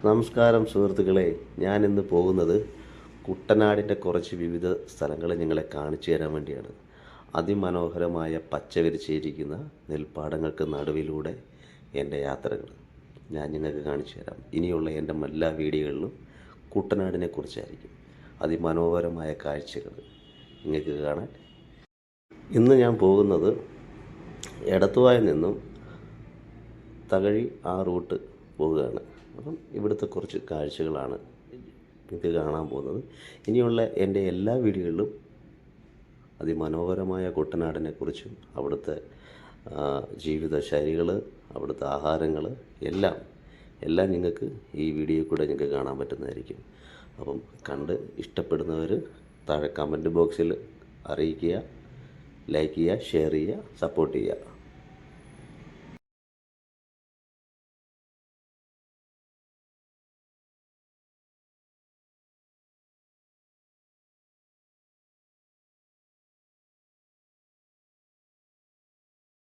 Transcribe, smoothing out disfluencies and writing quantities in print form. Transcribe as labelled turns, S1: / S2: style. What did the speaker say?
S1: നമസ്കാരം സുഹൃത്തുക്കളെ, ഞാനിന്ന് പോകുന്നത് കുട്ടനാടിൻ്റെ കുറച്ച് വിവിധ സ്ഥലങ്ങൾ നിങ്ങളെ കാണിച്ചു തരാൻ വേണ്ടിയാണ്. അതിമനോഹരമായ പച്ച വിരിച്ചിരിക്കുന്ന നെൽപ്പാടങ്ങൾക്ക് നടുവിലൂടെ എൻ്റെ യാത്രകൾ ഞാൻ നിങ്ങൾക്ക് കാണിച്ചു തരാം. ഇനിയുള്ള എൻ്റെ എല്ലാ വീഡിയോകളിലും കുട്ടനാടിനെ കുറിച്ചായിരിക്കും. അതിമനോഹരമായ കാഴ്ചകൾ നിങ്ങൾക്ക് കാണാൻ. ഇന്ന് ഞാൻ പോകുന്നത് എടത്തുവായിൽ നിന്നും തകഴി ആ റൂട്ട് പോവുകയാണ്. അപ്പം ഇവിടുത്തെ കുറച്ച് കാഴ്ചകളാണ് ഇത് കാണാൻ പോകുന്നത്. ഇനിയുള്ള എൻ്റെ എല്ലാ വീഡിയോകളിലും അതിമനോഹരമായ കുട്ടനാടിനെക്കുറിച്ചും അവിടുത്തെ ജീവിത ശൈലികൾ, അവിടുത്തെ ആഹാരങ്ങൾ എല്ലാം നിങ്ങൾക്ക് ഈ വീഡിയോയിൽ കൂടെ നിങ്ങൾക്ക് കാണാൻ പറ്റുന്നതായിരിക്കും. അപ്പം കണ്ട് ഇഷ്ടപ്പെടുന്നവർ താഴെ കമൻറ്റ് ബോക്സിൽ അറിയിക്കുക, ലൈക്ക് ചെയ്യുക, ഷെയർ ചെയ്യുക, സപ്പോർട്ട് ചെയ്യുക.